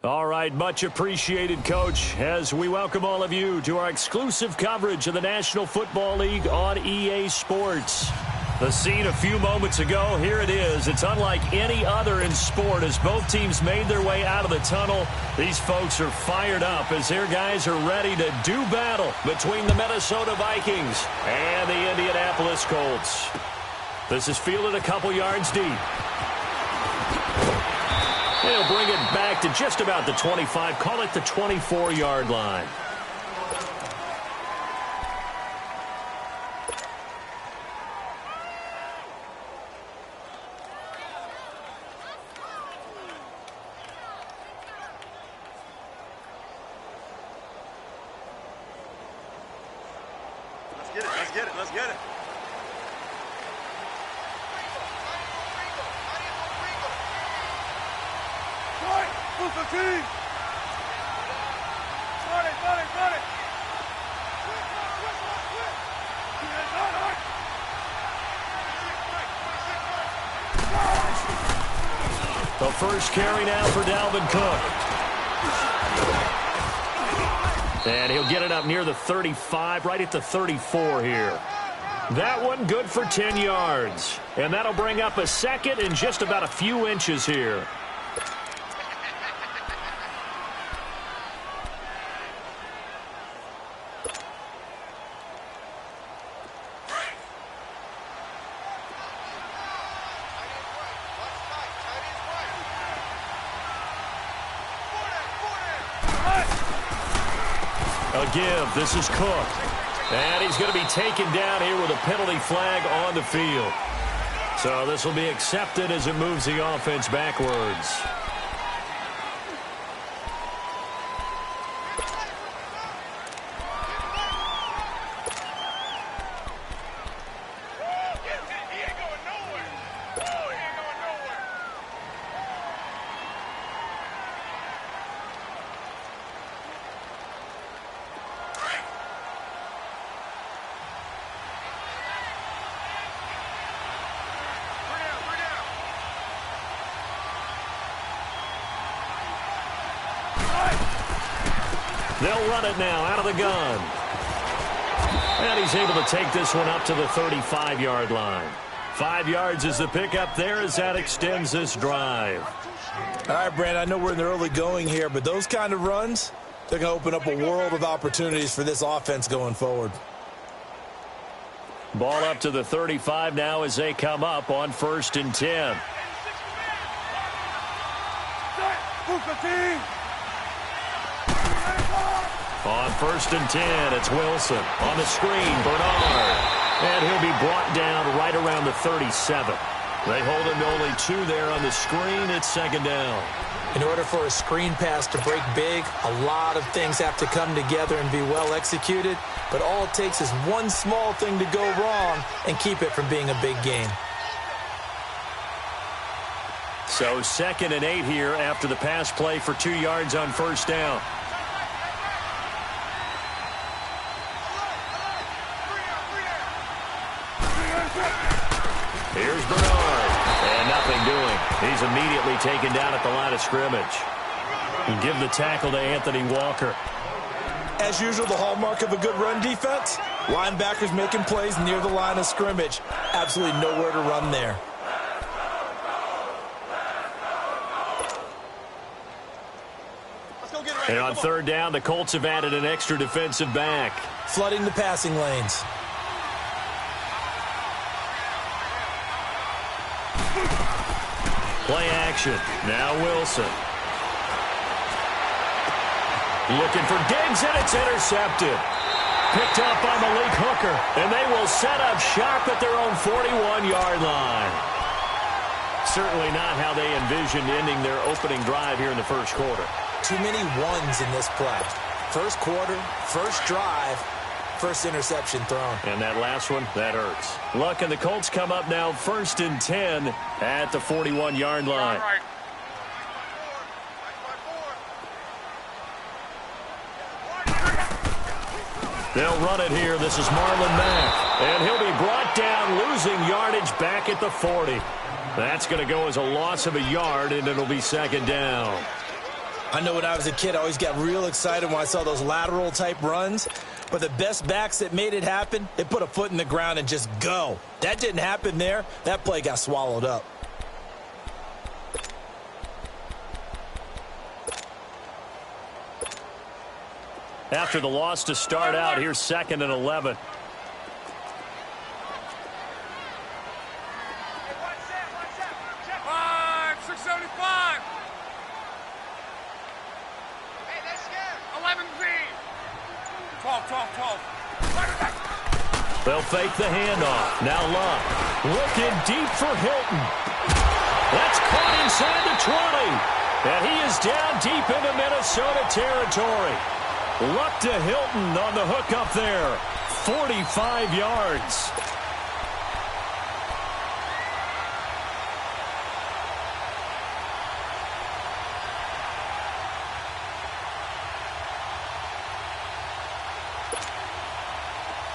All right, much appreciated, Coach, as we welcome all of you to our exclusive coverage of the National Football League on EA Sports. The scene a few moments ago, here it is. It's unlike any other in sport as both teams made their way out of the tunnel. These folks are fired up as their guys are ready to do battle between the Minnesota Vikings and the Indianapolis Colts. This is fielded a couple yards deep. He'll bring it back to just about the 25, call it the 24-yard line. Let's get it. Afri-King! Run it! The first carry now for Dalvin Cook. And he'll get it up near the 35, right at the 34 here. That one good for 10 yards. And that'll bring up a second in just about a few inches here. A give. This is Cook. And he's going to be taken down here with a penalty flag on the field. So this will be accepted as it moves the offense backwards. They'll run it now out of the gun. And he's able to take this one up to the 35-yard line. 5 yards is the pickup there as that extends this drive. All right, Brandon, I know we're in the early going here, but those kind of runs, they're going to open up a world of opportunities for this offense going forward. Ball up to the 35 now as they come up on 1st and 10. On 1st and 10, it's Wilson. On the screen, Bernard. And he'll be brought down right around the 37. They hold him to only 2 there on the screen. It's 2nd down. In order for a screen pass to break big, a lot of things have to come together and be well executed. But all it takes is one small thing to go wrong and keep it from being a big gain. So 2nd and 8 here after the pass play for 2 yards on 1st down. Here's Bernard. And nothing doing. He's immediately taken down at the line of scrimmage. And give the tackle to Anthony Walker. As usual, the hallmark of a good run defense, linebackers making plays near the line of scrimmage. Absolutely nowhere to run there. And on 3rd down, the Colts have added an extra defensive back. Flooding the passing lanes. Play action. Now Wilson. Looking for Diggs, and it's intercepted. Picked up by Malik Hooker, and they will set up shop at their own 41-yard line. Certainly not how they envisioned ending their opening drive here in the 1st quarter. Too many ones in this play. 1st quarter, 1st drive, 1st interception thrown. And that last one, that hurts. Luck and the Colts come up now 1st and 10 at the 41-yard line. They'll run it here. This is Marlon Mack. And he'll be brought down, losing yardage back at the 40. That's going to go as a loss of a yard, and it'll be 2nd down. I know when I was a kid, I always got real excited when I saw those lateral type runs. But the best backs that made it happen, they put a foot in the ground and just go. That didn't happen there. That play got swallowed up. After the loss to start out, here's 2nd and 11. They'll fake the handoff. Now Love looking deep for Hilton. That's caught inside the 20. And he is down deep into Minnesota territory. Luck to Hilton on the hook up there. 45 yards.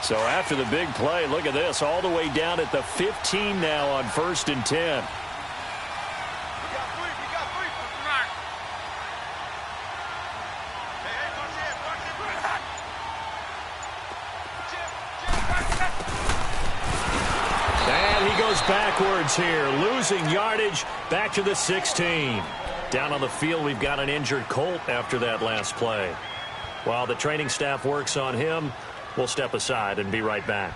So after the big play, look at this, all the way down at the 15 now on 1st and 10. And he goes backwards here, losing yardage back to the 16. Down on the field, we've got an injured Colt after that last play. While the training staff works on him, we'll step aside and be right back.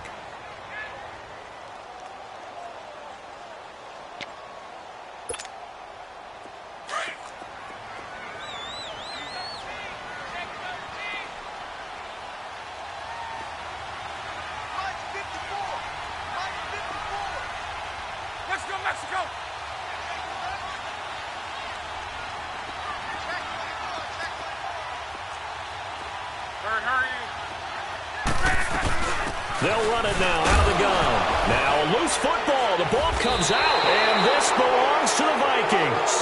Let's go, Mexico! Hurry. They'll run it now out of the gun. Now loose football. The ball comes out, and this belongs to the Vikings.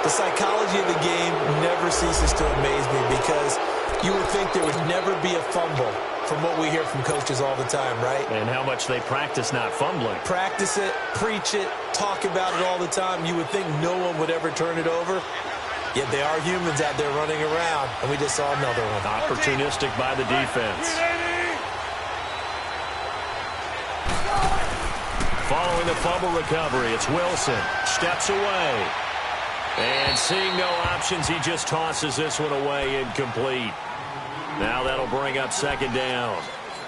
The psychology of the game never ceases to amaze me because you would think there would never be a fumble from what we hear from coaches all the time, right? And how much they practice not fumbling. Practice it, preach it, talk about it all the time. You would think no one would ever turn it over. Yet they are humans out there running around, and we just saw another one. Opportunistic by the defense. Following the fumble recovery, it's Wilson. Steps away. And seeing no options, he just tosses this one away incomplete. Now that'll bring up 2nd down.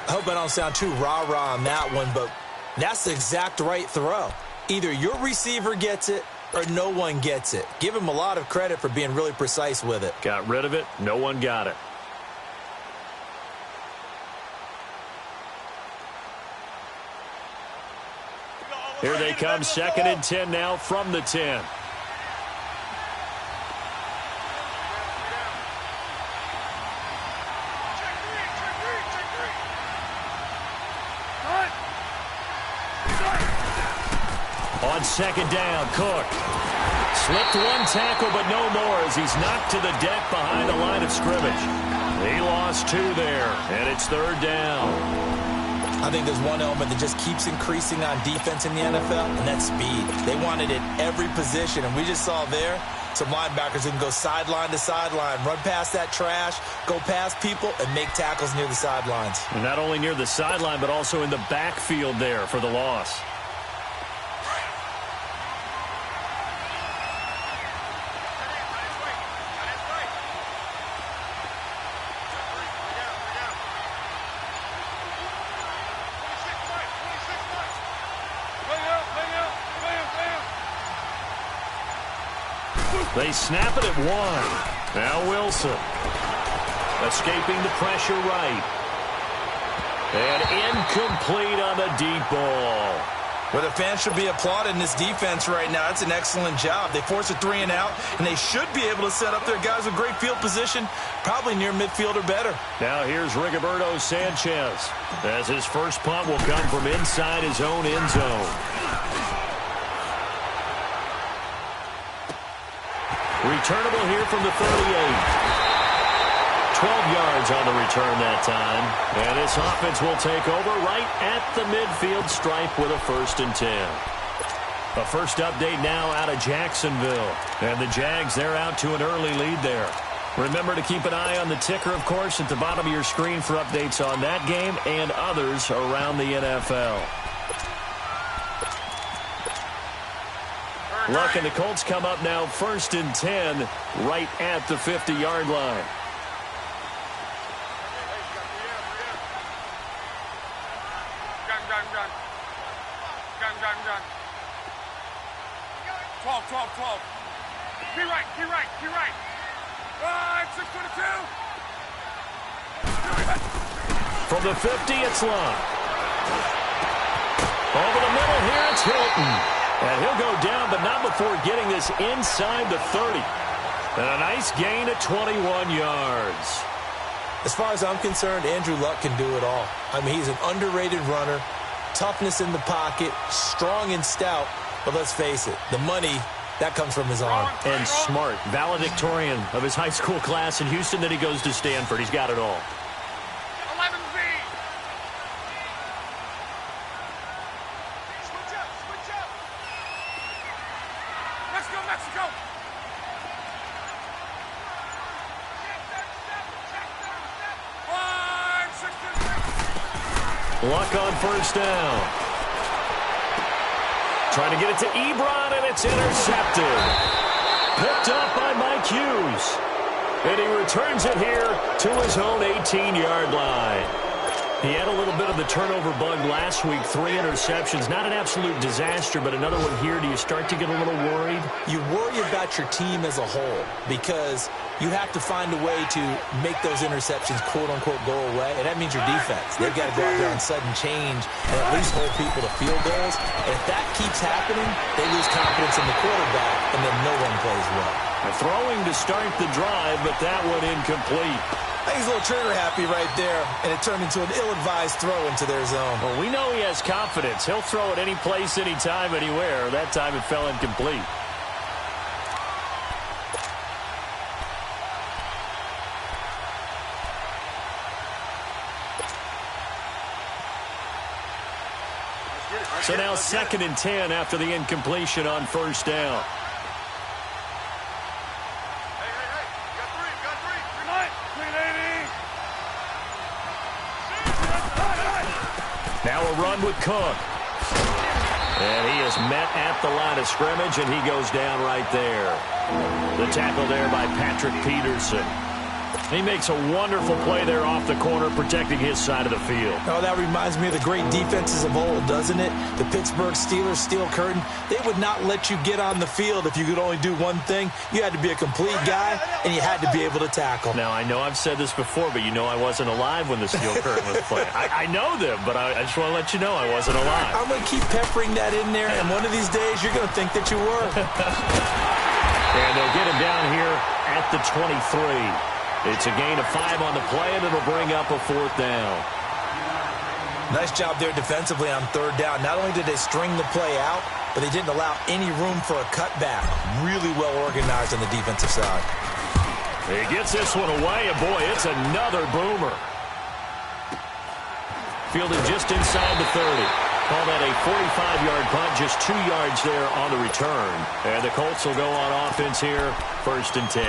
I hope I don't sound too rah-rah on that one, but that's the exact right throw. Either your receiver gets it or no one gets it. Give him a lot of credit for being really precise with it. Got rid of it. No one got it. Here they come, 2nd and 10 now from the 10. On 2nd down, Cook. Slipped one tackle, but no more as he's knocked to the deck behind the line of scrimmage. He lost 2 there, and it's 3rd down. I think there's one element that just keeps increasing on defense in the NFL, and that's speed. They want it at every position, and we just saw there some linebackers who can go sideline to sideline, run past that trash, go past people, and make tackles near the sidelines. And not only near the sideline, but also in the backfield there for the loss. They snap it at 1. Now Wilson. Escaping the pressure right. And incomplete on the deep ball. Well, the fans should be applauding this defense right now. It's an excellent job. They force a 3 and out, and they should be able to set up their guys with great field position, probably near midfield or better. Now here's Rigoberto Sanchez, as his first punt will come from inside his own end zone. Returnable here from the 38. 12 yards on the return that time. And this offense will take over right at the midfield stripe with a 1st and 10. A first update now out of Jacksonville. And the Jags, they're out to an early lead there. Remember to keep an eye on the ticker, of course, at the bottom of your screen for updates on that game and others around the NFL. Luck and the Colts come up now 1st and 10 right at the 50-yard line. Gun. 12. Key right. 622. From the 50, it's Luck. Over the middle here, it's Hilton. And he'll go down, but not before getting this inside the 30. And a nice gain of 21 yards. As far as I'm concerned, Andrew Luck can do it all. I mean, he's an underrated runner, toughness in the pocket, strong and stout. But let's face it, the money, that comes from his arm. And smart, valedictorian of his high school class in Houston. Then he goes to Stanford. He's got it all. 11Z. Switch up. Mexico. Luck on first down. Trying to get it to Ebron, and it's intercepted. Picked up by Mike Hughes. And he returns it here to his own 18-yard line. He had a little bit of the turnover bug last week, 3 interceptions. Not an absolute disaster, but another one here. Do you start to get a little worried? You worry about your team as a whole because you have to find a way to make those interceptions, quote-unquote, go away. And that means your defense. They've got to go out there on sudden change and at least hold people to field goals. And if that keeps happening, they lose confidence in the quarterback, and then no one plays well. Throwing to start the drive, but that one incomplete. He's a little trigger happy right there, and it turned into an ill-advised throw into their zone. Well, we know he has confidence. He'll throw it any place, anytime, anywhere. That time it fell incomplete. So now 2nd and 10 after the incompletion on first down. Now a run with Cook. And he is met at the line of scrimmage, and he goes down right there. The tackle there by Patrick Peterson. He makes a wonderful play there off the corner, protecting his side of the field. Oh, that reminds me of the great defenses of old, doesn't it? The Pittsburgh Steelers steel curtain. They would not let you get on the field if you could only do one thing. You had to be a complete guy, and you had to be able to tackle. Now, I know I've said this before, but you know I wasn't alive when the steel curtain was playing. I know them, but I just want to let you know I wasn't alive. I'm going to keep peppering that in there, and one of these days you're going to think that you were. And they'll get him down here at the 23. It's a gain of 5 on the play, and it'll bring up a 4th down. Nice job there defensively on 3rd down. Not only did they string the play out, but they didn't allow any room for a cutback. Really well organized on the defensive side. He gets this one away, and boy, it's another boomer. Fielded just inside the 30. Call that a 45-yard punt, just 2 yards there on the return. And the Colts will go on offense here, 1st and 10.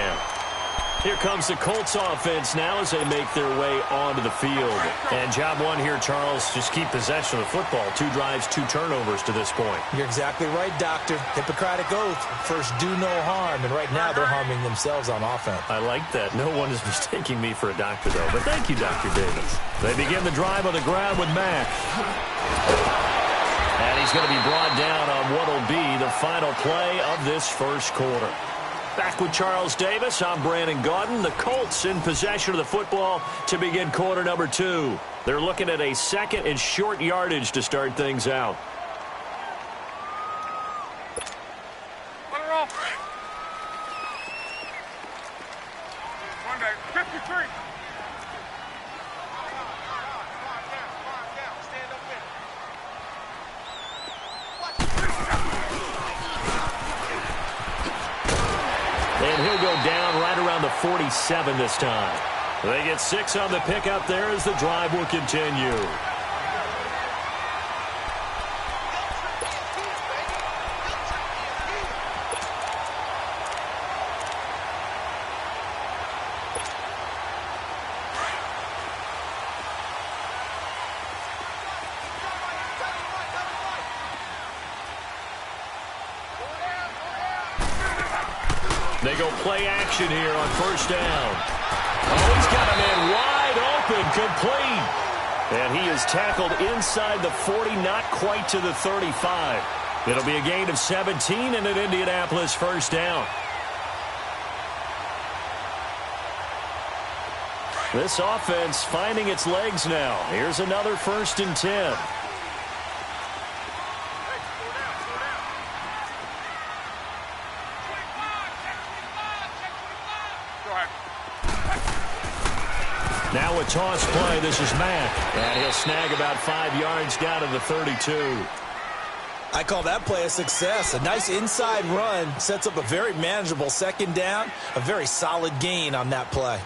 Here comes the Colts offense now as they make their way onto the field. And job one here, Charles, just keep possession of the football. 2 drives, 2 turnovers to this point. You're exactly right, Doctor. Hippocratic oath. First, do no harm. And right now, they're harming themselves on offense. I like that. No one is mistaking me for a doctor, though. But thank you, Dr. Davis. They begin the drive on the ground with Mack. And he's going to be brought down on what will be the final play of this first quarter. Back with Charles Davis, I'm Brandon Gaudin. The Colts in possession of the football to begin quarter number 2. They're looking at a 2nd and short yardage to start things out. Let it roll. 53. Stand up there. And he'll go down right around the 47 this time. They get 6 on the pickup there as the drive will continue. They go play action here on first down. Oh, he's got a man wide open, complete. And he is tackled inside the 40, not quite to the 35. It'll be a gain of 17 and an Indianapolis first down. This offense finding its legs now. Here's another 1st and 10. Now a toss play. This is Mack. And he'll snag about 5 yards down to the 32. I call that play a success. A nice inside run sets up a very manageable 2nd down. A very solid gain on that play.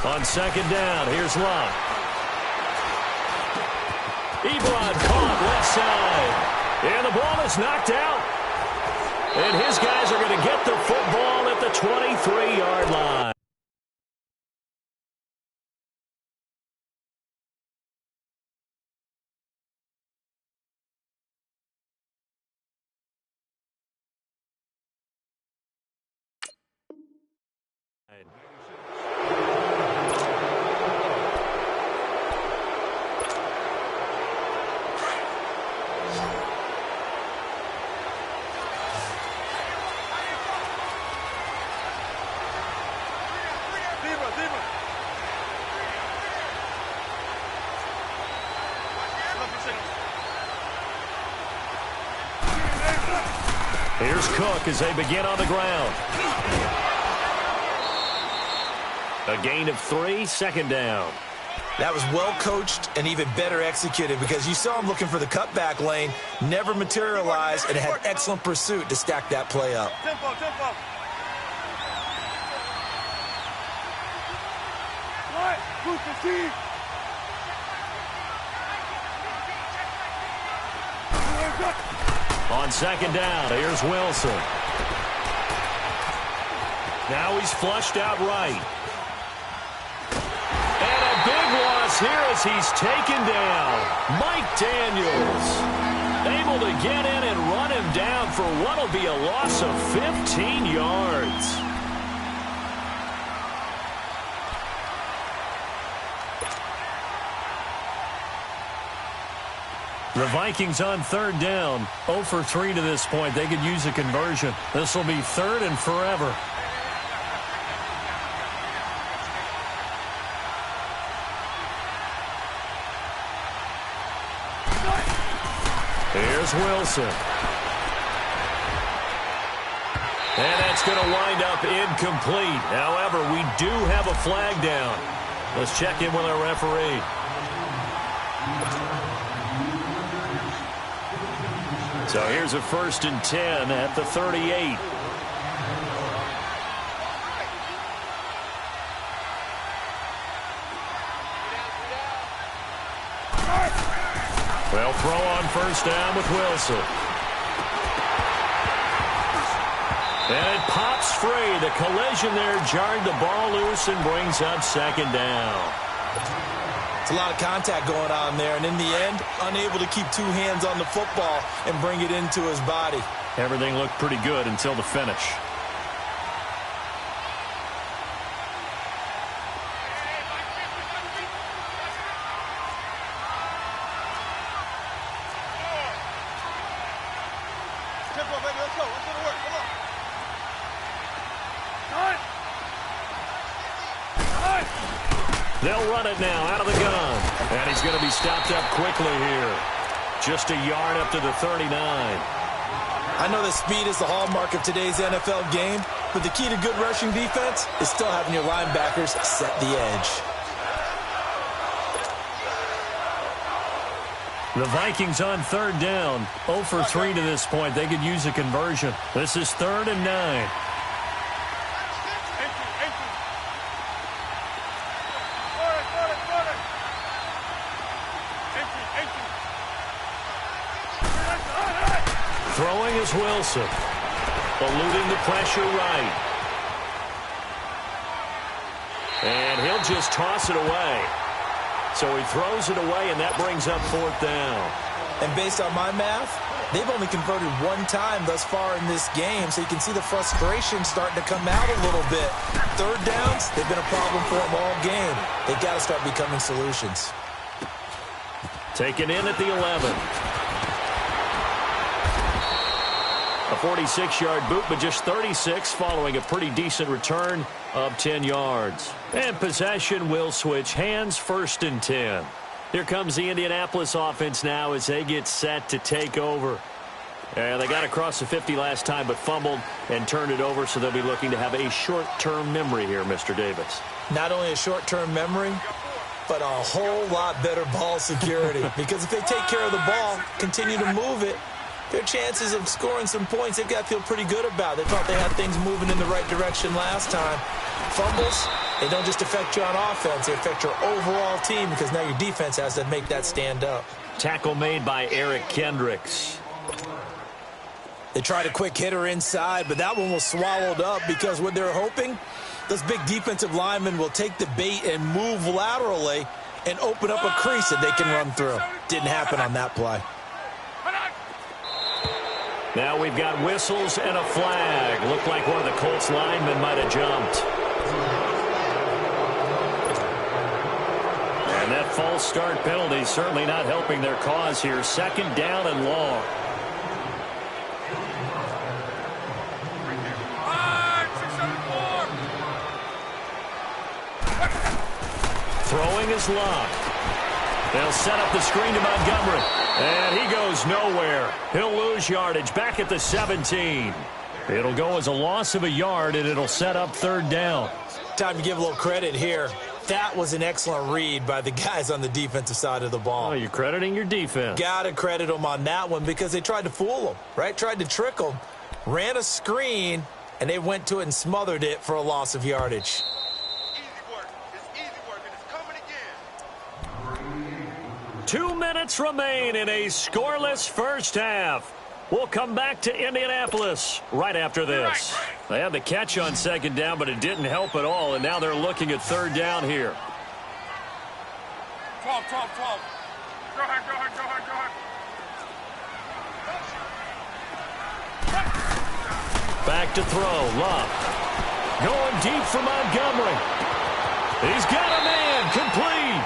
On 2nd down, here's Locke. Ebron caught left side. And the ball is knocked out. And his guys are going to get the football at the 23-yard line. Here's Cook as they begin on the ground. A gain of 3, 2nd down. That was well coached and even better executed because you saw him looking for the cutback lane, never materialized, and had excellent pursuit to stack that play up. Tempo, tempo. What? Boost the team. On 2nd down, here's Wilson. Now he's flushed out right. And a big loss here as he's taken down. Mike Daniels able to get in and run him down for what will be a loss of 15 yards. The Vikings on 3rd down, 0 for 3 to this point. They could use a conversion. This will be 3rd and forever. Here's Wilson. And that's going to wind up incomplete. However, we do have a flag down. Let's check in with our referee. So here's a 1st and 10 at the 38. They'll throw on 1st down with Wilson. And it pops free. The collision there jarred the ball loose and brings up 2nd down. It's a lot of contact going on there, and in the end, unable to keep 2 hands on the football and bring it into his body. Everything looked pretty good until the finish. Tempo, baby, let's go. Let's go to work. Come on. They'll run it now out of the gun. And he's going to be stopped up quickly here. Just a yard up to the 39. I know that speed is the hallmark of today's NFL game, but the key to good rushing defense is still having your linebackers set the edge. The Vikings on third down. 0 for 3 to this point. They could use a conversion. This is 3rd and 9. Throwing is Wilson. Eluding the pressure right. And he'll just toss it away. So he throws it away, and that brings up 4th down. And based on my math, they've only converted 1 time thus far in this game, so you can see the frustration starting to come out a little bit. 3rd downs, they've been a problem for them all game. They've got to start becoming solutions. Taken in at the 11. A 46-yard boot, but just 36 following a pretty decent return of 10 yards. And possession will switch hands, 1st and 10. Here comes the Indianapolis offense now as they get set to take over. And they got across the 50 last time, but fumbled and turned it over, so they'll be looking to have a short-term memory here, Mr. Davis. Not only a short-term memory, but a whole lot better ball security. Because if they take care of the ball, continue to move it, their chances of scoring some points, they've got to feel pretty good about. They thought they had things moving in the right direction last time. Fumbles, they don't just affect you on offense, they affect your overall team because now your defense has to make that stand up. Tackle made by Eric Kendricks. They tried a quick hitter inside, but that one was swallowed up because what they're hoping, those big defensive linemen will take the bait and move laterally and open up a crease that they can run through. Didn't happen on that play. Now we've got whistles and a flag. Looked like one of the Colts linemen might have jumped. And that false start penalty certainly not helping their cause here. 2nd down and long. Throwing is locked. They'll set up the screen to Montgomery. And he goes nowhere. He'll lose yardage back at the 17. It'll go as a loss of a yard, and it'll set up 3rd down. Time to give a little credit here. That was an excellent read by the guys on the defensive side of the ball. Oh, you're crediting your defense. Got to credit them on that one because they tried to fool them, right? Tried to trick them. Ran a screen, and they went to it and smothered it for a loss of yardage. Easy work. It's easy work, and it's coming again. 2 minutes remain in a scoreless first half. We'll come back to Indianapolis right after this. They had the catch on 2nd down, but it didn't help at all, and now they're looking at 3rd down here. 12. Go ahead. Back to throw. Love. Going deep for Montgomery. He's got a man. Complete.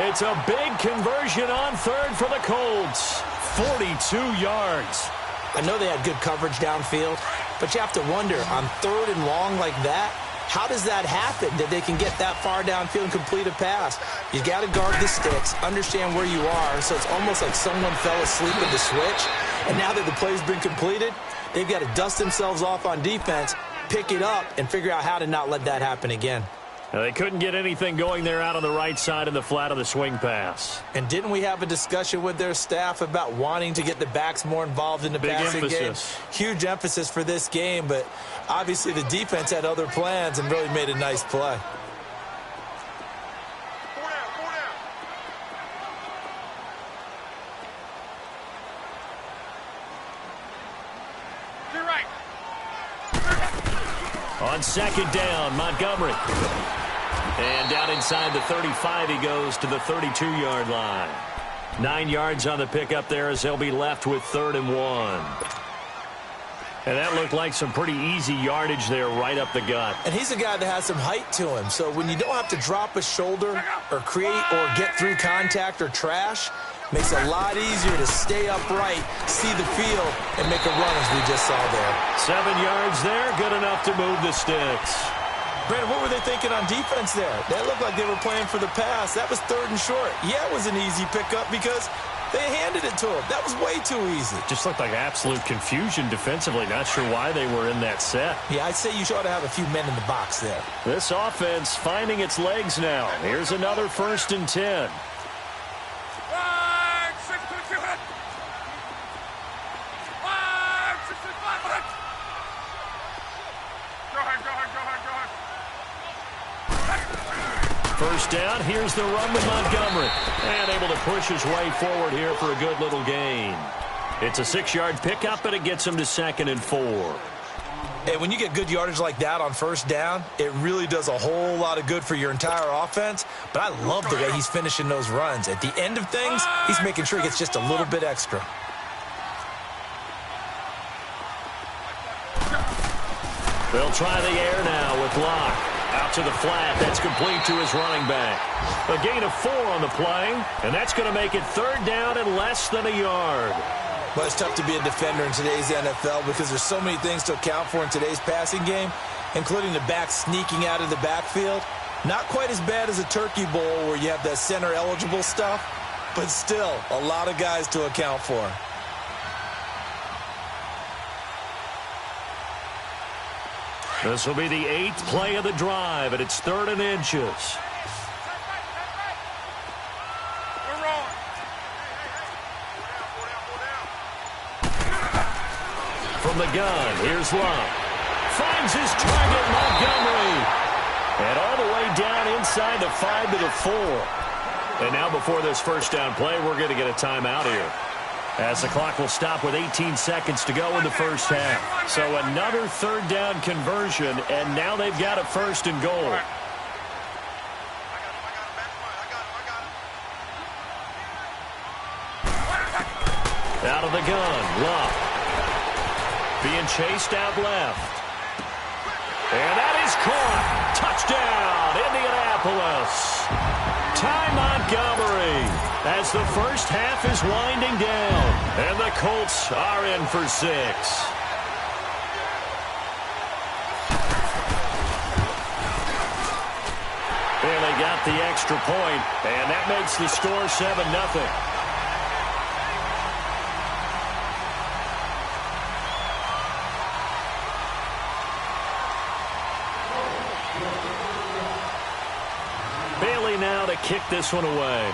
It's a big conversion on 3rd for the Colts. 42 yards. I know they had good coverage downfield, but you have to wonder, on 3rd and long like that, how does that happen that they can get that far downfield and complete a pass? You got to guard the sticks, understand where you are, so it's almost like someone fell asleep at the switch, and now that the play's been completed, they've got to dust themselves off on defense, pick it up, and figure out how to not let that happen again. Now, they couldn't get anything going there out on the right side in the flat of the swing pass. And didn't we have a discussion with their staff about wanting to get the backs more involved in the passing game? Huge emphasis for this game, but obviously the defense had other plans and really made a nice play. On 2nd down, Montgomery. And down inside the 35, he goes to the 32-yard line. 9 yards on the pickup there as they'll be left with 3rd and 1. And that looked like some pretty easy yardage there right up the gut. And he's a guy that has some height to him. So when you don't have to drop a shoulder or create or get through contact or trash, makes it a lot easier to stay upright, see the field, and make a run as we just saw there. 7 yards there, good enough to move the sticks. Brandon, what were they thinking on defense there? That looked like they were playing for the pass. That was 3rd and short. Yeah, it was an easy pickup because They handed it to him. That was way too easy. Just looked like absolute confusion defensively. Not sure why they were in that set. Yeah, I'd say you ought to have a few men in the box there. This offense finding its legs now. Here's another 1st and 10. First down, here's the run with Montgomery. And able to push his way forward here for a good little gain. It's a 6-yard pickup, and it gets him to 2nd and 4. And when you get good yardage like that on first down, it really does a whole lot of good for your entire offense. But I love the way he's finishing those runs. At the end of things, he's making sure he gets just a little bit extra. They'll try the air now with Locke. Out to the flat. That's complete to his running back. A gain of 4 on the play, and that's going to make it 3rd down and less than a yard. Well, it's tough to be a defender in today's NFL because there's so many things to account for in today's passing game, including the back sneaking out of the backfield. Not quite as bad as a turkey bowl where you have that center-eligible stuff, but still a lot of guys to account for. This will be the 8th play of the drive, and it's 3rd and inches. From the gun, here's Locke. Finds his target, Montgomery. And all the way down inside the 5 to the 4. And now before this first down play, we're going to get a timeout here, as the clock will stop with 18 seconds to go in the first half. So another 3rd down conversion, and now they've got a 1st and goal. Out of the gun, Locke. Being chased out left. And that is caught. Touchdown, Indianapolis. Ty Montgomery, as the first half is winding down, and the Colts are in for 6. And they got the extra point, and that makes the score 7-0. Now to kick this one away.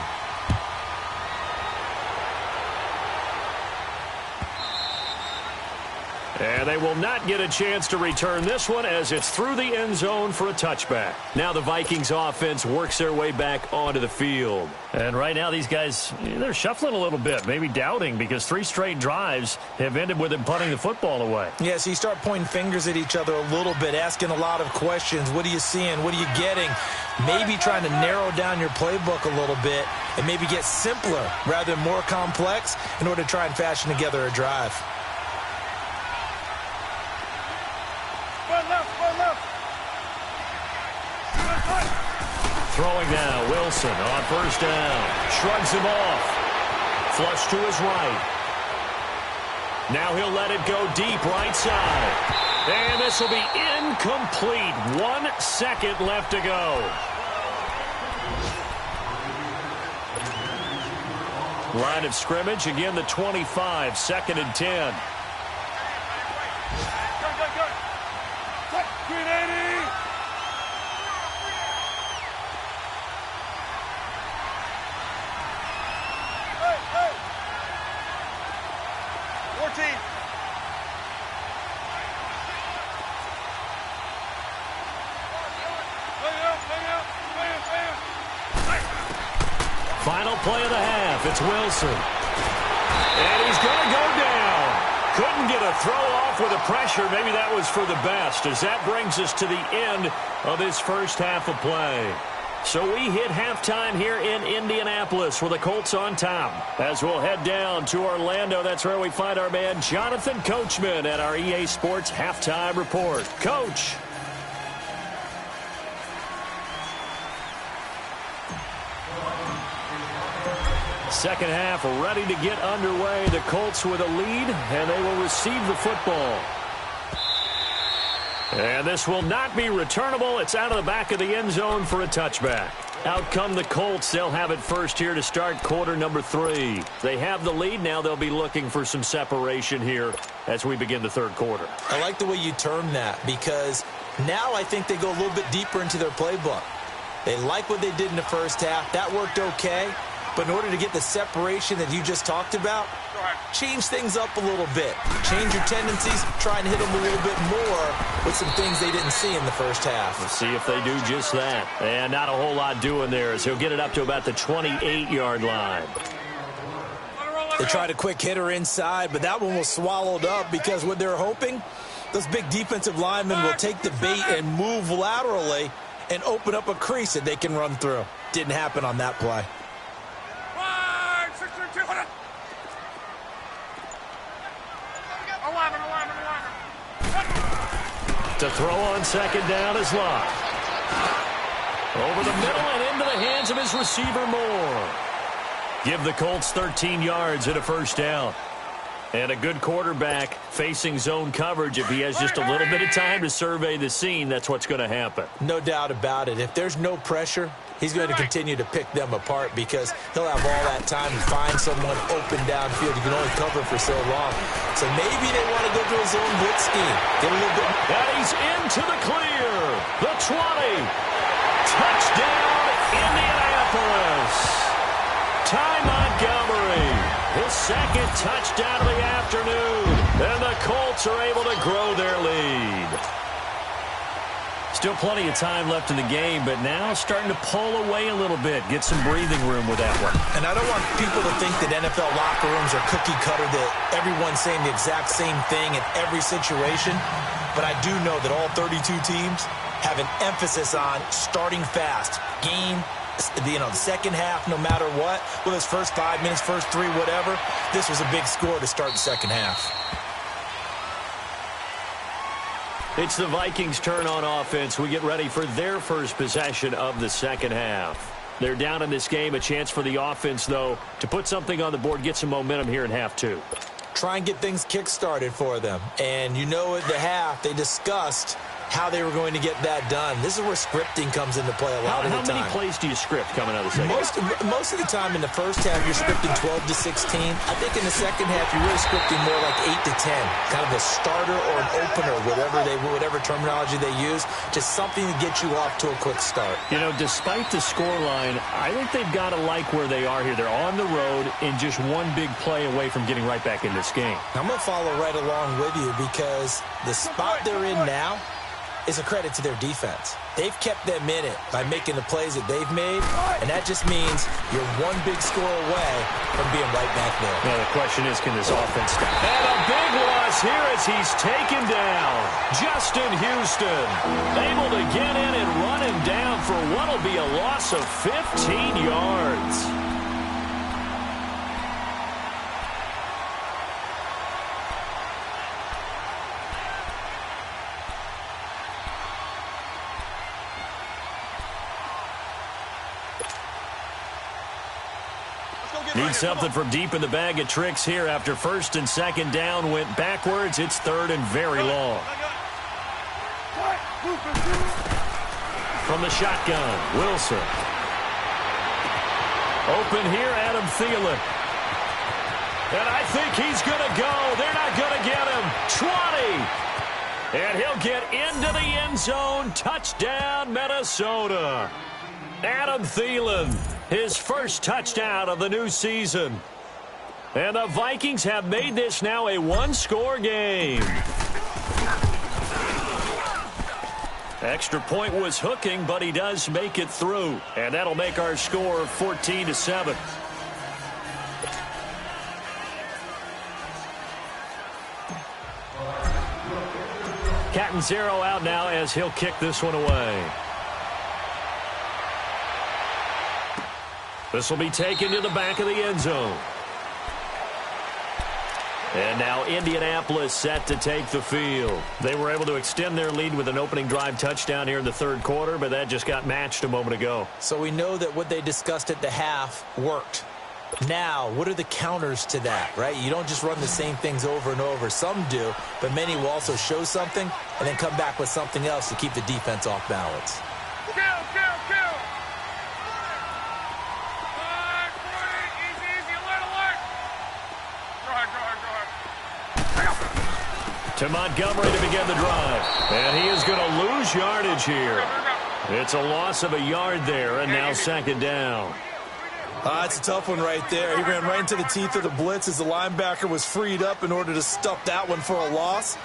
And they will not get a chance to return this one as it's through the end zone for a touchback. Now the Vikings offense works their way back onto the field. And right now these guys, they're shuffling a little bit, maybe doubting, because 3 straight drives have ended with them punting the football away. Yeah, so you start pointing fingers at each other a little bit, asking a lot of questions. What are you seeing? What are you getting? Maybe trying to narrow down your playbook a little bit and maybe get simpler rather than more complex in order to try and fashion together a drive. Throwing now, Wilson on first down. Shrugs him off. Flush to his right. Now he'll let it go deep right side. And this will be incomplete. 1 second left to go. Line of scrimmage, again the 25, 2nd and 10. Final play of the half. It's Wilson. And he's going to go down. Couldn't get a throw off with the pressure. Maybe that was for the best, as that brings us to the end of this first half of play. So we hit halftime here in Indianapolis with the Colts on top. As we'll head down to Orlando, that's where we find our man Jonathan Coachman at our EA Sports Halftime Report. Coach. Second half ready to get underway. The Colts with a lead, and they will receive the football. And this will not be returnable. It's out of the back of the end zone for a touchback. Out come the Colts. They'll have it first here to start quarter number 3. They have the lead now. They'll be looking for some separation here as we begin the third quarter. I like the way you term that because now I think they go a little bit deeper into their playbook. They like what they did in the first half. That worked okay. But in order to get the separation that you just talked about, change things up a little bit. Change your tendencies, try and hit them a little bit more with some things they didn't see in the first half. Let's see if they do just that. And not a whole lot doing there as he'll get it up to about the 28-yard line. They tried a quick hitter inside, but that one was swallowed up because what they're hoping, those big defensive linemen will take the bait and move laterally and open up a crease that they can run through. Didn't happen on that play. To throw on second down is Locke. Over the middle and into the hands of his receiver Moore. Give the Colts 13 yards and a first down. And a good quarterback facing zone coverage. If he has just a little bit of time to survey the scene, that's what's going to happen. No doubt about it. If there's no pressure, he's going to continue to pick them apart because he'll have all that time to find someone open downfield. You can only cover for so long. So maybe they want to go to a zone blitz scheme. Get a little bit. And he's into the clear. The 20. Touchdown, Indianapolis. Ty Montgomery. His second touchdown of the afternoon. And the Colts are able to grow their lead. Still plenty of time left in the game, but now starting to pull away a little bit. Get some breathing room with that one. And I don't want people to think that NFL locker rooms are cookie cutter, that everyone's saying the exact same thing in every situation. But I do know that all 32 teams have an emphasis on starting fast. Game, the second half, no matter what, whether it's first 5 minutes, first 3, whatever, this was a big score to start the second half. It's the Vikings' turn on offense. We get ready for their first possession of the second half. They're down in this game. A chance for the offense, though, to put something on the board, get some momentum here in half 2. Try and get things kick-started for them. And you know at the half, they discussed how they were going to get that done. This is where scripting comes into play a lot of the time. How many plays do you script coming out of the second half? Most of the time in the first half, you're scripting 12 to 16. I think in the second half, you're really scripting more like 8 to 10. Kind of a starter or an opener, whatever terminology they use. Just something to get you off to a quick start. You know, despite the scoreline, I think they've got to like where they are here. They're on the road and just one big play away from getting right back in this game. I'm going to follow right along with you because the spot they're in now is a credit to their defense. They've kept them in it by making the plays that they've made, and that just means you're one big score away from being right back there. Now the question is, can this offense stop? And a big loss here as he's taken down. Justin Houston able to get in and run him down for what will be a loss of 15 yards. Need something from deep in the bag of tricks here after first and second down went backwards. It's third and very long. From the shotgun, Wilson. Open here, Adam Thielen. And I think he's going to go. They're not going to get him. 20. And he'll get into the end zone. Touchdown, Minnesota. Adam Thielen, his first touchdown of the new season. And the Vikings have made this now a one-score game. Extra point was hooking, but he does make it through. And that'll make our score 14-7. Catanzaro out now as he'll kick this one away. This will be taken to the back of the end zone. And now Indianapolis set to take the field. They were able to extend their lead with an opening drive touchdown here in the third quarter, but that just got matched a moment ago. So we know that what they discussed at the half worked. Now, what are the counters to that, right? You don't just run the same things over and over. Some do, but many will also show something and then come back with something else to keep the defense off balance. to Montgomery to begin the drive. And he is going to lose yardage here. It's a loss of a yard there, and now second down. It's a tough one right there. He ran right into the teeth of the blitz as the linebacker was freed up in order to stuff that one for a loss.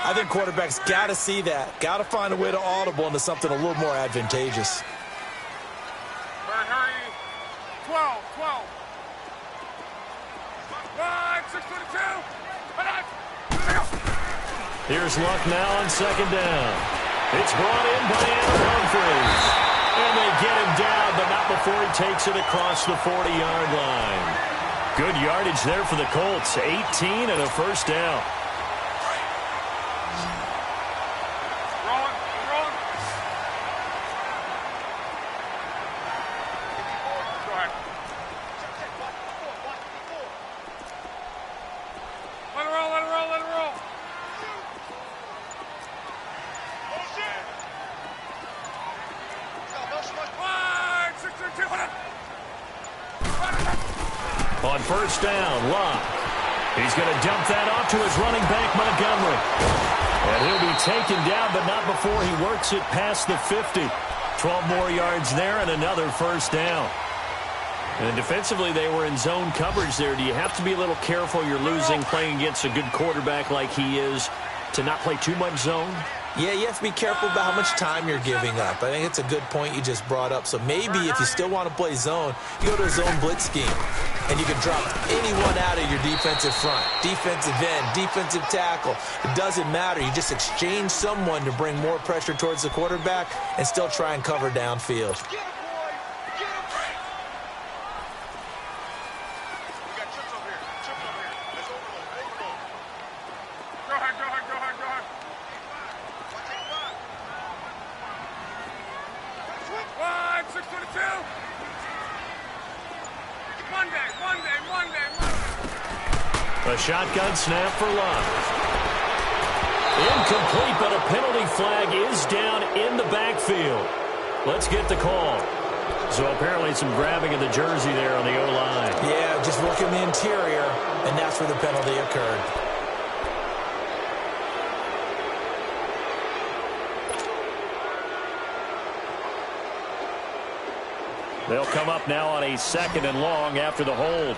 I think quarterbacks got to see that. Got to find a way to audible into something a little more advantageous. Hurry. 12. 622. Here's Luck now on second down. It's brought in by Andrew Humphries. And they get him down, but not before he takes it across the 40-yard line. Good yardage there for the Colts. 18 and a first down. On first down, Luck. He's going to dump that off to his running back, Montgomery. And he'll be taken down, but not before he works it past the 50. 12 more yards there and another first down. And defensively, they were in zone coverage there. Do you have to be a little careful? You're losing, playing against a good quarterback like he is, to not play too much zone? Yeah, you have to be careful about how much time you're giving up. I think it's a good point you just brought up. So maybe if you still want to play zone, you go to a zone blitz scheme. And you can drop anyone out of your defensive front. Defensive end, defensive tackle. It doesn't matter. You just exchange someone to bring more pressure towards the quarterback and still try and cover downfield. A shotgun snap for Luck. Incomplete, but a penalty flag is down in the backfield. Let's get the call. So apparently some grabbing of the jersey there on the O-line. Yeah, just working the interior, and that's where the penalty occurred. They'll come up now on a second and long after the hold.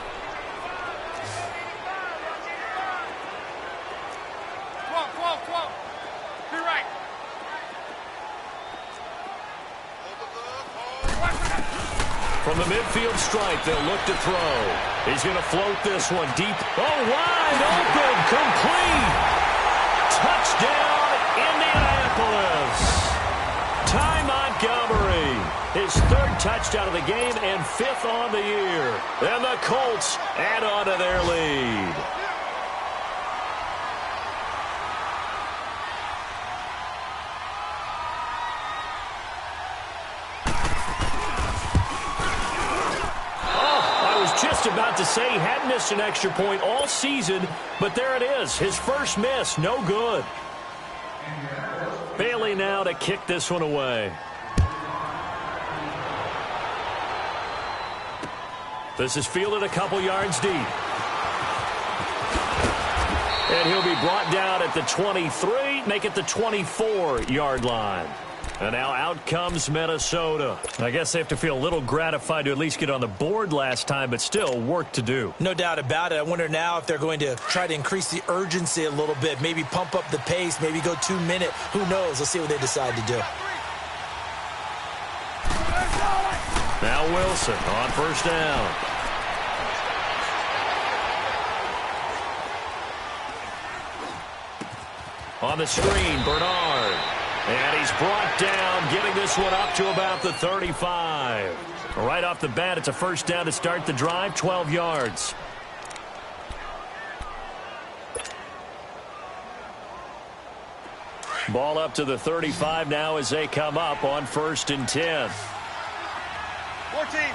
From the midfield stripe, they'll look to throw. He's going to float this one deep. Oh, wide open, complete. Touchdown, Indianapolis. Ty Montgomery, his third touchdown of the game and fifth on the year. And the Colts add on to their lead. Just about to say he hadn't missed an extra point all season, but there it is. His first miss, no good. Bailey now to kick this one away. This is fielded a couple yards deep. And he'll be brought down at the 23, make it the 24-yard line. And now out comes Minnesota. I guess they have to feel a little gratified to at least get on the board last time, but still work to do. No doubt about it. I wonder now if they're going to try to increase the urgency a little bit, maybe pump up the pace, maybe go 2 minute. Who knows? Let's see what they decide to do. Now Wilson on first down. On the screen, Bernard. And he's brought down, getting this one up to about the 35. Right off the bat, it's a first down to start the drive, 12 yards. Ball up to the 35 now as they come up on 1st and 10. 14.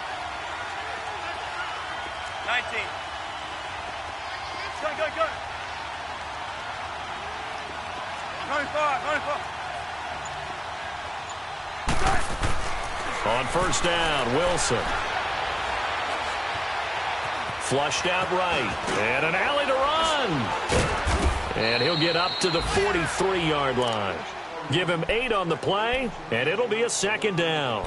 19. Go. 95. On first down, Wilson. Flushed out right. And an alley to run. And he'll get up to the 43-yard line. Give him 8 on the play, and it'll be a second down.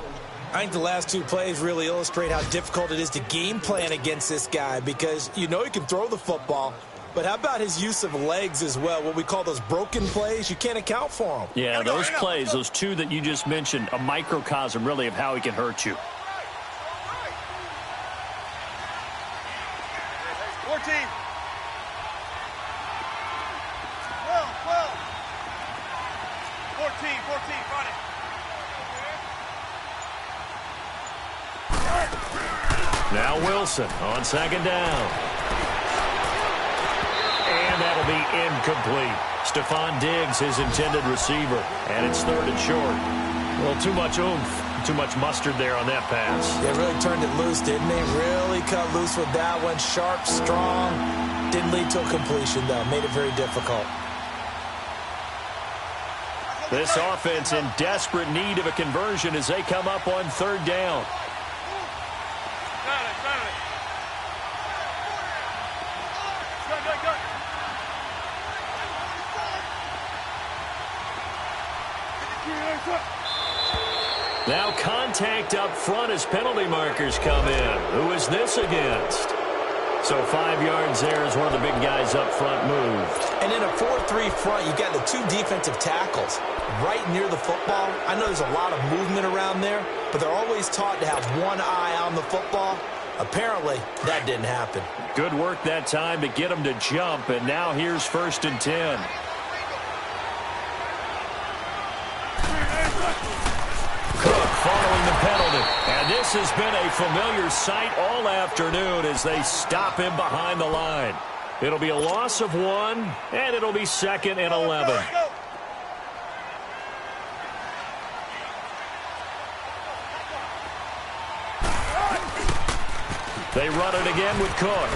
I think the last 2 plays really illustrate how difficult it is to game plan against this guy because you know he can throw the football, but how about his use of legs as well, what we call those broken plays? You can't account for them. Yeah, those plays, those 2 that you just mentioned, a microcosm really of how he can hurt you. 14. 14, got it. Now Wilson on second down. And that'll be incomplete. Stephon Diggs, his intended receiver. And it's 3rd and short. Well, too much oomph, too much mustard there on that pass. They really turned it loose, didn't they? Really cut loose with that one. Sharp, strong. Didn't lead to a completion, though. Made it very difficult. This offense in desperate need of a conversion as they come up on 3rd down. Now contact up front as penalty markers come in. Who is this against? So 5 yards there as one of the big guys up front moved. And in a 4-3 front, you got the 2 defensive tackles right near the football. I know there's a lot of movement around there, but they're always taught to have one eye on the football. Apparently, that didn't happen. Good work that time to get him to jump, and now here's 1st and 10. Cook following the penalty. And this has been a familiar sight all afternoon as they stop him behind the line. It'll be a loss of 1, and it'll be 2nd and 11. They run it again with Cook.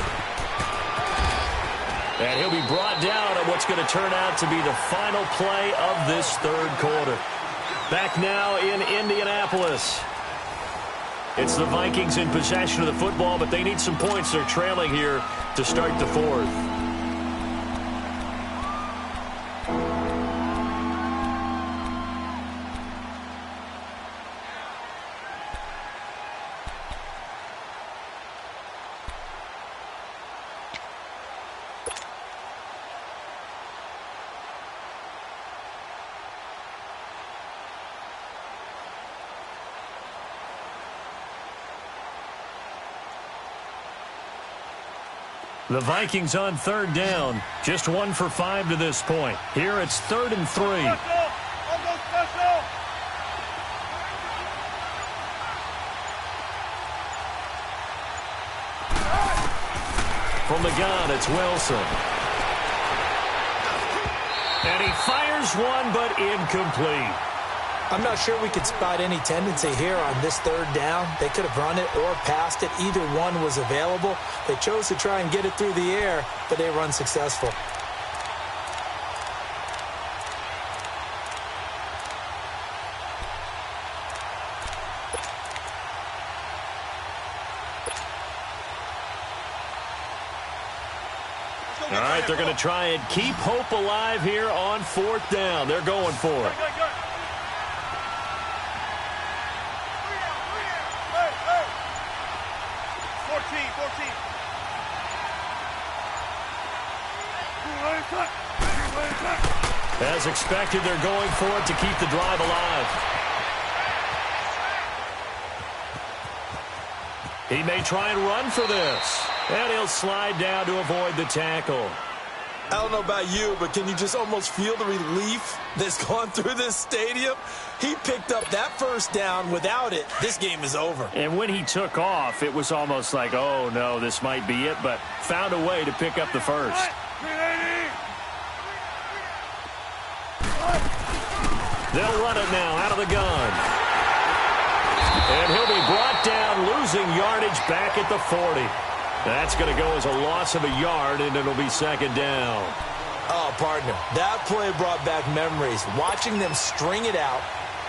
And he'll be brought down at what's going to turn out to be the final play of this 3rd quarter. Back now in Indianapolis. It's the Vikings in possession of the football, but they need some points. They're trailing here to start the 4th. The Vikings on 3rd down. Just 1 for 5 to this point. Here it's 3rd and 3. From the gun, it's Wilson. And he fires one, but incomplete. I'm not sure we could spot any tendency here on this 3rd down. They could have run it or passed it. Either one was available. They chose to try and get it through the air, but they were unsuccessful. All right, they're going to try and keep hope alive here on 4th down. They're going for it. As expected, they're going for it to keep the drive alive. He may try and run for this. And he'll slide down to avoid the tackle. I don't know about you, but can you just almost feel the relief that's gone through this stadium? He picked up that 1st down. Without it, this game is over. And when he took off, it was almost like, oh, no, this might be it, but found a way to pick up the 1st. They'll run it now out of the gun. And he'll be brought down, losing yardage back at the 40. That's going to go as a loss of a yard, and it'll be 2nd down. Oh, partner, that play brought back memories. Watching them string it out,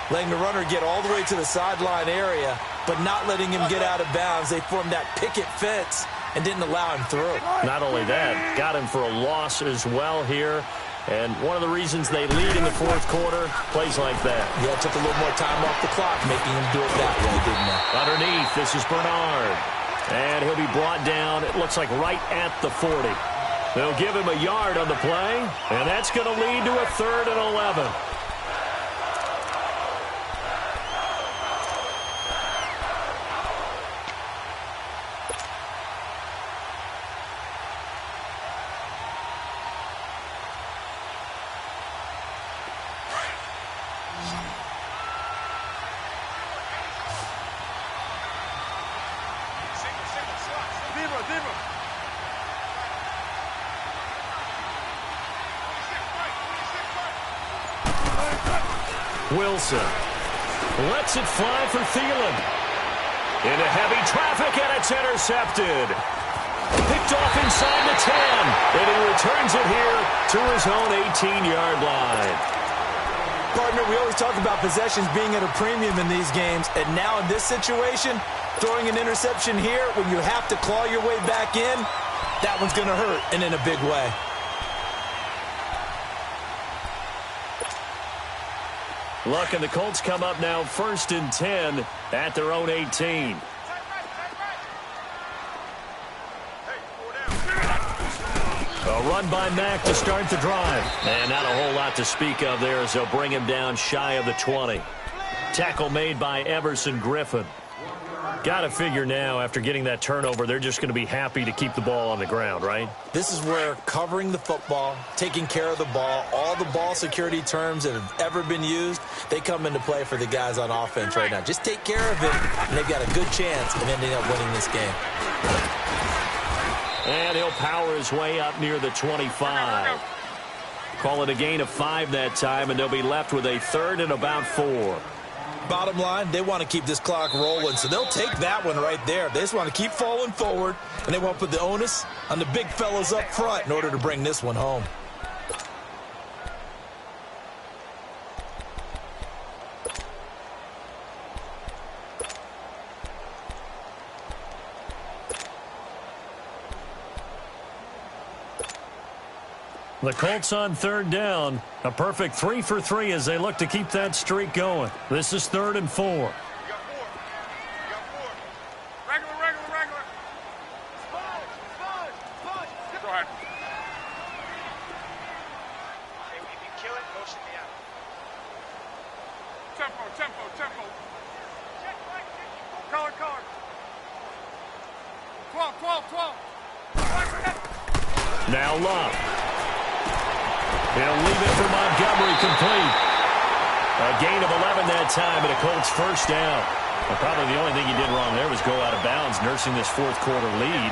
letting the runner get all the way to the sideline area, but not letting him get out of bounds. They formed that picket fence and didn't allow him through. Not only that, got him for a loss as well here. And one of the reasons they lead in the fourth quarter, plays like that. Yeah, took a little more time off the clock, making him do it that way, didn't it? Underneath, this is Bernard. And he'll be brought down, it looks like right at the 40. They'll give him a yard on the play, and that's going to lead to a 3rd and 11. Wilson lets it fly for Thielen. Into heavy traffic, and it's intercepted. Picked off inside the 10, and he returns it here to his own 18-yard line. Partner, we always talk about possessions being at a premium in these games, and now in this situation, throwing an interception here when you have to claw your way back in, that one's going to hurt, and in a big way. Look, and the Colts come up now 1st and 10 at their own 18. A run by Mack to start the drive. And not a whole lot to speak of there as they'll bring him down shy of the 20. Tackle made by Everson Griffin. Got to figure now, after getting that turnover, they're just going to be happy to keep the ball on the ground, right? This is where covering the football, taking care of the ball, all the ball security terms that have ever been used, they come into play for the guys on offense right now. Just take care of it, and they've got a good chance of ending up winning this game. And he'll power his way up near the 25. Call it a gain of 5 that time, and they'll be left with a 3rd and about 4. Bottom line, they want to keep this clock rolling, so they'll take that one right there. They just want to keep falling forward, and they want to put the onus on the big fellas up front in order to bring this one home. The Colts on 3rd down. A perfect 3 for 3 as they look to keep that streak going. This is 3rd and 4. You got 4. Regular. Sponge. Go ahead. Hey, if you kill it, motion me out. Tempo. Color. 12. Now Love. He'll leave it for Montgomery complete. A gain of 11 that time, and a Colts 1st down. Well, probably the only thing he did wrong there was go out of bounds, nursing this 4th quarter lead.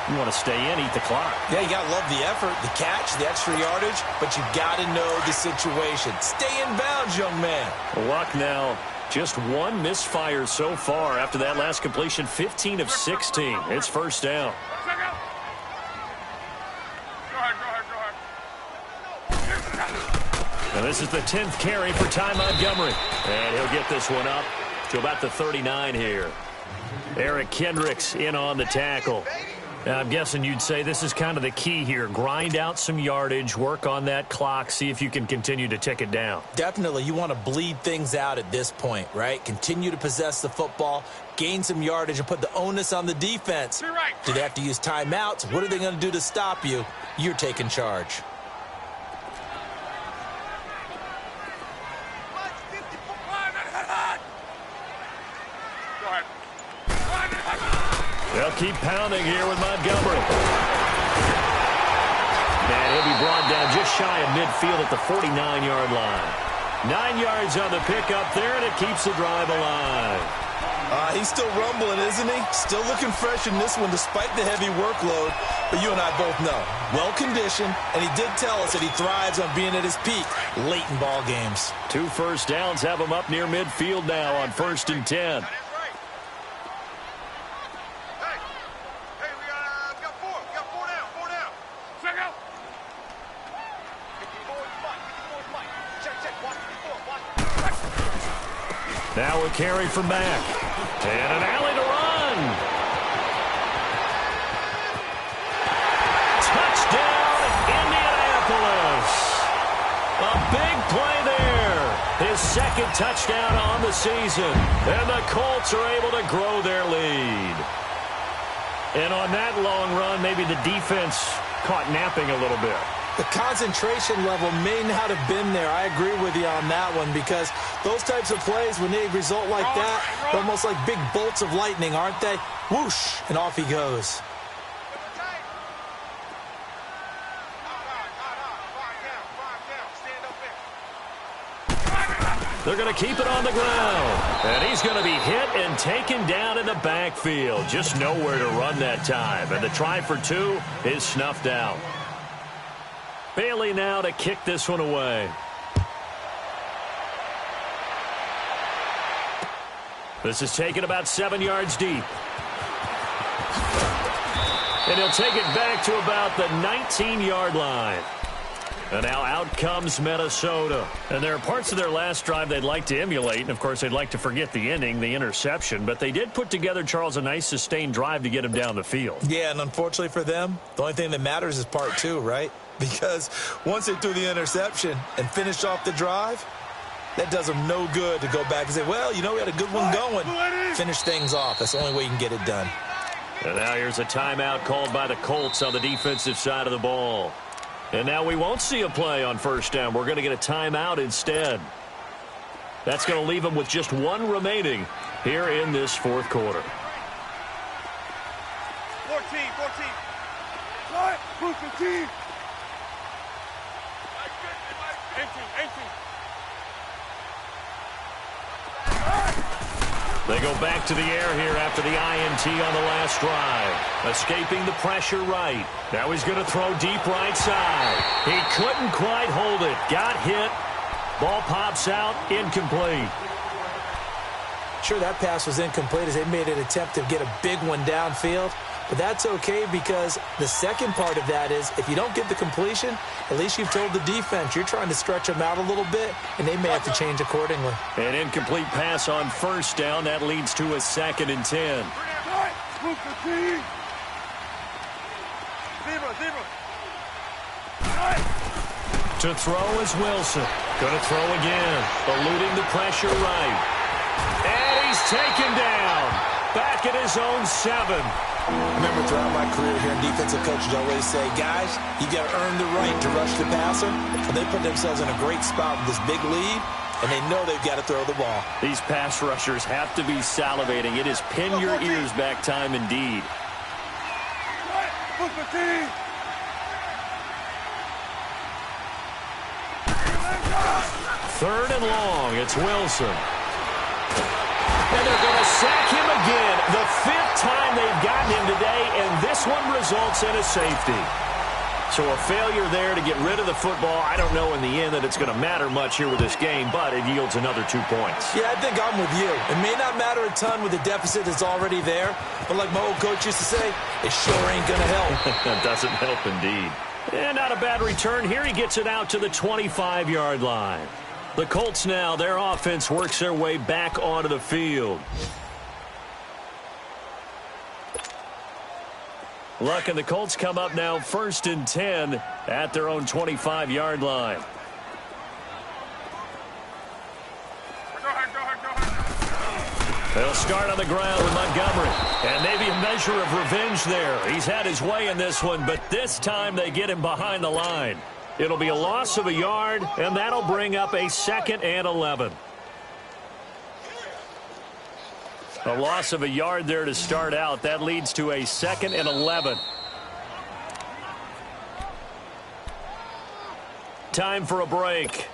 You want to stay in, eat the clock. Yeah, you got to love the effort, the catch, the extra yardage, but you got to know the situation. Stay in bounds, young man. Luck now, just 1 misfire so far after that last completion, 15 of 16. It's 1st down. And this is the 10th carry for Ty Montgomery. And he'll get this one up to about the 39 here. Eric Kendricks in on the tackle. Now, I'm guessing you'd say this is kind of the key here. Grind out some yardage, work on that clock, see if you can continue to tick it down. Definitely. You want to bleed things out at this point, right? Continue to possess the football, gain some yardage, and put the onus on the defense. Do they have to use timeouts? What are they going to do to stop you? You're taking charge. They'll keep pounding here with Montgomery. And he'll be brought down just shy of midfield at the 49-yard line. 9 yards on the pickup there, and it keeps the drive alive. He's still rumbling, isn't he? Still looking fresh in this one despite the heavy workload. But you and I both know, well-conditioned, and he did tell us that he thrives on being at his peak late in ball games. 2 first downs have him up near midfield now on 1st and 10. Now a carry from Mack. And an alley to run. second touchdown on the season. And the Colts are able to grow their lead. And on that long run, maybe the defense caught napping a little bit. The concentration level may not have been there. I agree with you on that one, because those types of plays, when they result like that, they're almost like big bolts of lightning, aren't they? Whoosh, and off he goes. They're going to keep it on the ground. And he's going to be hit and taken down in the backfield. Just nowhere to run that time. And the try for two is snuffed out. Bailey now to kick this one away. This is taken about 7 yards deep. And he'll take it back to about the 19-yard line. And now out comes Minnesota. And there are parts of their last drive they'd like to emulate. And, of course, they'd like to forget the ending, the interception. But they did put together, Charles, a nice sustained drive to get him down the field. Yeah, and unfortunately for them, the only thing that matters is part two, right? Because once they threw the interception and finished off the drive, that does them no good to go back and say, well, you know, we had a good one going. Finish things off. That's the only way you can get it done. And now here's a timeout called by the Colts on the defensive side of the ball. And now we won't see a play on first down. We're going to get a timeout instead. That's going to leave them with just one remaining here in this fourth quarter. 14. What? 15. 18. They go back to the air here after the INT on the last drive. Escaping the pressure right. Now he's going to throw deep right side. He couldn't quite hold it. Got hit. Ball pops out. Incomplete. Sure, that pass was incomplete as they made an attempt to get a big one downfield. But that's okay, because the second part of that is if you don't get the completion, at least you've told the defense you're trying to stretch them out a little bit, and they may have to change accordingly. An incomplete pass on first down. That leads to a 2nd and 10. To throw is Wilson. Going to throw again. Eluding the pressure right. And he's taken down. Back at his own 7. Remember, throughout my career here in defensive coaches always say, guys, you got to earn the right to rush the passer. And they put themselves in a great spot with this big lead, and they know they've got to throw the ball. These pass rushers have to be salivating. It is pin your ears back time indeed. Third and long. It's Wilson. And they're going to sack him again. The 5th time they've gotten him today, and this one results in a safety. So a failure there to get rid of the football. I don't know in the end that it's going to matter much here with this game, but it yields another 2 points. Yeah, I think I'm with you. It may not matter a ton with the deficit that's already there, but like my old coach used to say, it sure ain't going to help. That doesn't help indeed. And not a bad return. Here he gets it out to the 25-yard line. The Colts now, their offense works their way back onto the field. Luck and the Colts come up now 1st and 10 at their own 25-yard line. They'll start on the ground with Montgomery. And maybe a measure of revenge there. He's had his way in this one, but this time they get him behind the line. It'll be a loss of a yard, and that'll bring up a 2nd and 11. A loss of a yard there to start out. That leads to a 2nd and 11. Time for a break.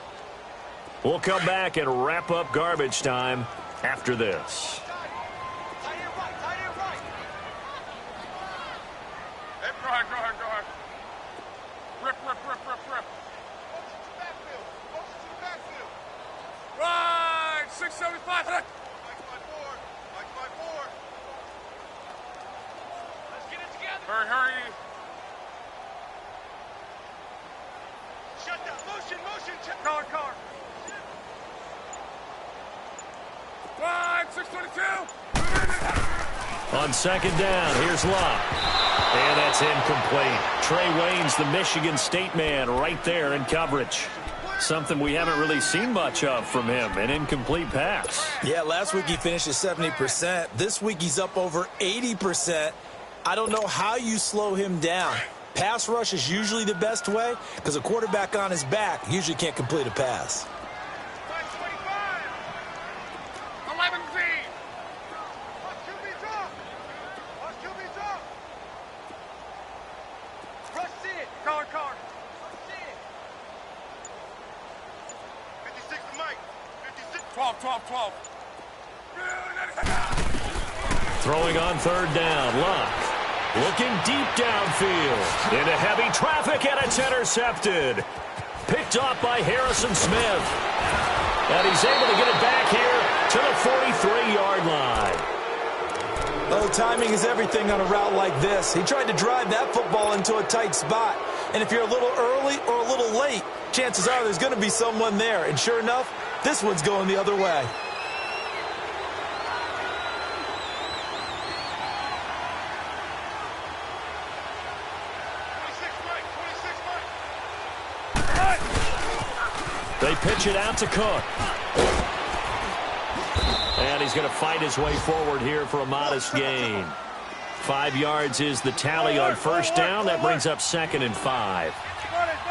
We'll come back and wrap up garbage time after this. Rip. Motion to the backfield. Right, 675. Mike by 4. Let's get it together. Hurry. Shut down. Motion. Car. Right, 622. On 2nd down, here's Locke. And that's incomplete. Trey Wayne's the Michigan State man right there in coverage. Something we haven't really seen much of from him, an incomplete pass. Yeah, last week he finished at 70%. This week he's up over 80%. I don't know how you slow him down. Pass rush is usually the best way because a quarterback on his back usually can't complete a pass. 11 feet. Card. 56 to Mike. 56. 12. Throwing on third down, Luck. Looking deep downfield. Into heavy traffic, and it's intercepted. Picked off by Harrison Smith. And he's able to get it back here to the 43-yard line. Oh, timing is everything on a route like this. He tried to drive that football into a tight spot. And if you're a little early or a little late, chances are there's going to be someone there. And sure enough, this one's going the other way. They pitch it out to Cook. And he's going to fight his way forward here for a modest gain. 5 yards is the tally on first down. That brings up 2nd and 5.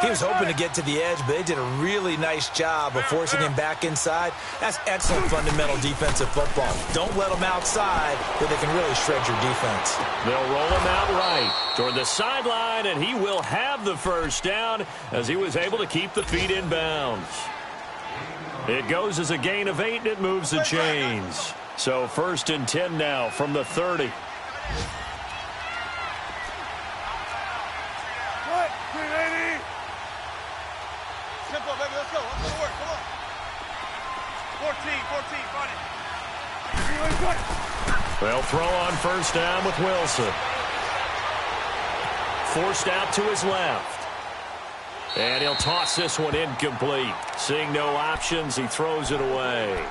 He was hoping to get to the edge, but they did a really nice job of forcing him back inside. That's excellent fundamental defensive football. Don't let them outside where they can really shred your defense. They'll roll him out right toward the sideline, and he will have the first down as he was able to keep the feet in bounds. It goes as a gain of 8, and it moves the chains. So 1st and 10 now from the 30. Tempo, baby, let's go. Let's go to work. Come on. 14, buddy. They'll throw on first down with Wilson. Forced out to his left. And he'll toss this one incomplete. Seeing no options, he throws it away.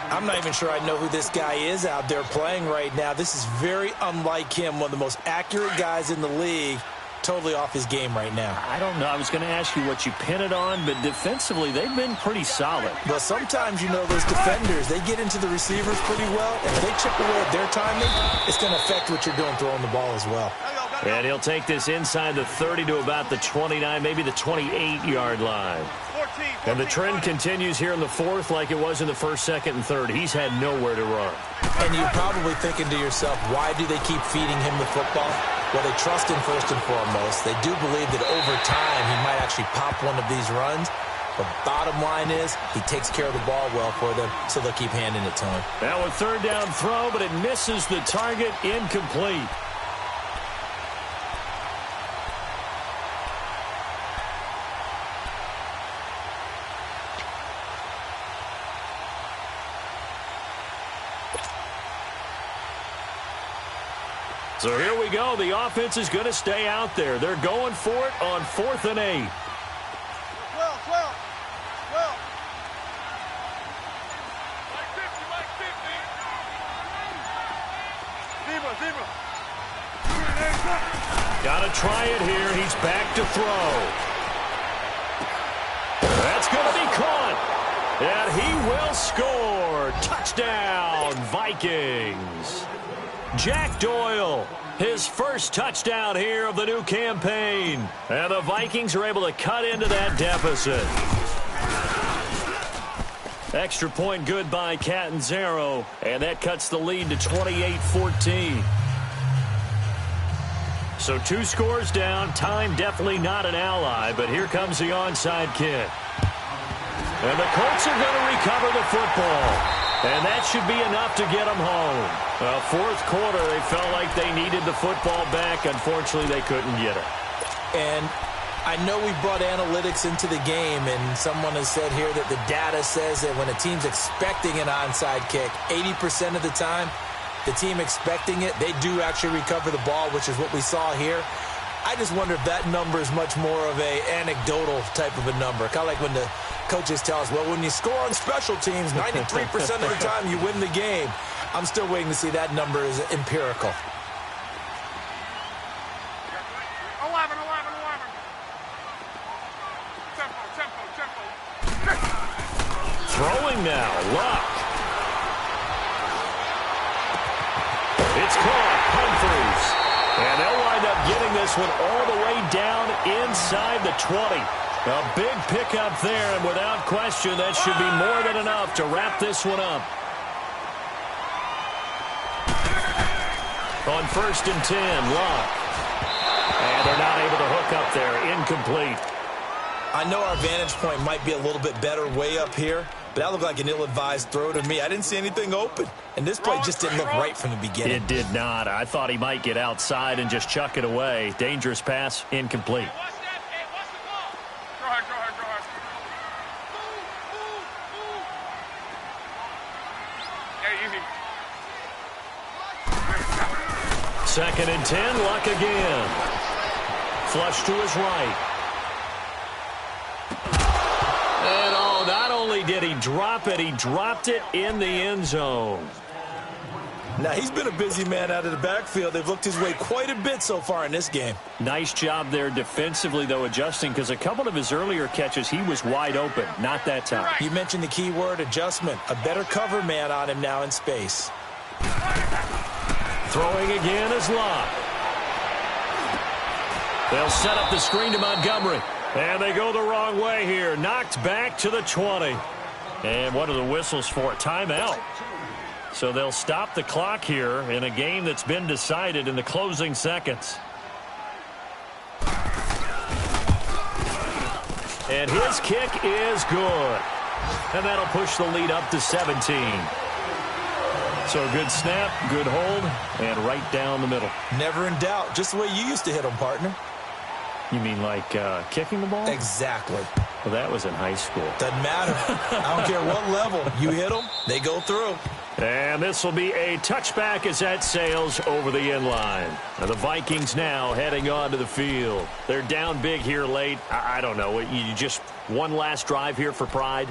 I'm not even sure I know who this guy is out there playing right now. This is very unlike him, one of the most accurate guys in the league. Totally off his game right now. I don't know. I was going to ask you what you pin it on, but defensively, they've been pretty solid. Well, sometimes, you know, those defenders, they get into the receivers pretty well, and if they chip away at their timing, it's going to affect what you're doing throwing the ball as well. And he'll take this inside the 30 to about the 29, maybe the 28-yard line. And the trend continues here in the 4th like it was in the 1st, 2nd, and 3rd. He's had nowhere to run. And you're probably thinking to yourself, why do they keep feeding him the football? Well, they trust him first and foremost. They do believe that over time he might actually pop one of these runs. But bottom line is he takes care of the ball well for them, so they'll keep handing it to him. Now a 3rd down throw, but it misses the target, incomplete. So here we go. The offense is going to stay out there. They're going for it on 4th and 8. 12. Mike 50. Zebra. Got to try it here. He's back to throw. That's going to be caught. And he will score. Touchdown, Vikings. Jack Doyle, his first touchdown here of the new campaign. And the Vikings are able to cut into that deficit. Extra point good by Catanzaro, and that cuts the lead to 28-14. So 2 scores down. Time definitely not an ally, but here comes the onside kick. And the Colts are going to recover the football. And that should be enough to get them home. Well, 4th quarter, they felt like they needed the football back. Unfortunately, they couldn't get it. And I know we brought analytics into the game, and someone has said here that the data says that when a team's expecting an onside kick, 80% of the time, the team expecting it, they do actually recover the ball, which is what we saw here. I just wonder if that number is much more of a anecdotal type of a number. Kind of like when the coaches tell us, well, when you score on special teams, 93% of the time you win the game. I'm still waiting to see that number is empirical. 11. Tempo. now. Luck. It's caught. Humphries. And they'll wind up getting this one all the way down inside the 20. A big pickup there, and without question, that should be more than enough to wrap this one up. On 1st and 10, Luck. And they're not able to hook up there. Incomplete. I know our vantage point might be a little bit better way up here, but that looked like an ill-advised throw to me. I didn't see anything open, and this play just didn't look right from the beginning. It did not. I thought he might get outside and just chuck it away. Dangerous pass, incomplete. Second and 10, Luck again. Flush to his right. And not only did he drop it, he dropped it in the end zone. Now, he's been a busy man out of the backfield. They've looked his way quite a bit so far in this game. Nice job there defensively, though, adjusting, because a couple of his earlier catches, he was wide open. Not that time. You mentioned the key word, adjustment. A better cover man on him now in space. Throwing again is Luck. They'll set up the screen to Montgomery. And they go the wrong way here. Knocked back to the 20. And what are the whistles for? Timeout. So they'll stop the clock here in a game that's been decided in the closing seconds. And his kick is good. And that'll push the lead up to 17. So good snap, good hold, and right down the middle. Never in doubt. Just the way you used to hit them, partner. You mean like kicking the ball? Exactly. Well, that was in high school. Doesn't matter. I don't care what level. You hit them, they go through. And this will be a touchback as that sails over the end line. Now the Vikings now heading onto the field. They're down big here late. I don't know. You just one last drive here for pride?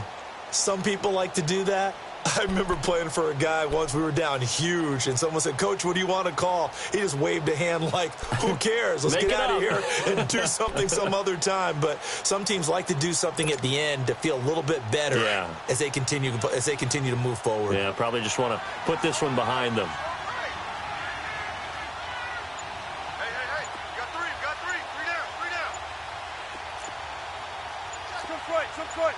Some people like to do that. I remember playing for a guy once. We were down huge, and someone said, "Coach, what do you want to call?" He just waved a hand like, who cares? Let's get out of here and do something some other time. But some teams like to do something at the end to feel a little bit better as they continue to move forward. Yeah, probably just want to put this one behind them. Hey, you got three down. Some quick.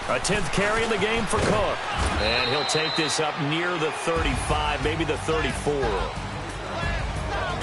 A 10th carry in the game for Cook. And he'll take this up near the 35, maybe the 34.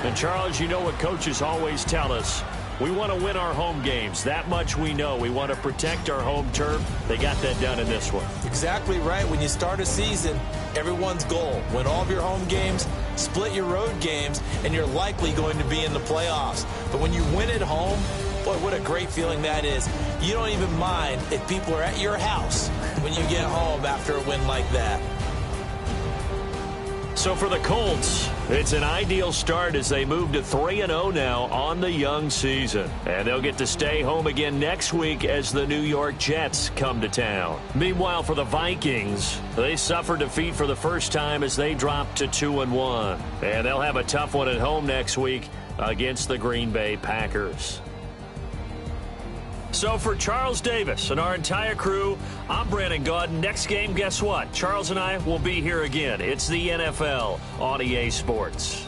And, Charles, you know what coaches always tell us. We want to win our home games. That much we know. We want to protect our home turf. They got that done in this one. Exactly right. When you start a season, everyone's goal, win all of your home games, split your road games, and you're likely going to be in the playoffs. But when you win at home, boy, what a great feeling that is. You don't even mind if people are at your house when you get home after a win like that. So for the Colts, it's an ideal start as they move to 3-0 now on the young season. And they'll get to stay home again next week as the New York Jets come to town. Meanwhile, for the Vikings, they suffered defeat for the first time as they dropped to 2-1. And they'll have a tough one at home next week against the Green Bay Packers. So for Charles Davis and our entire crew, I'm Brandon Gaudin. Next game, guess what? Charles and I will be here again. It's the NFL on EA Sports.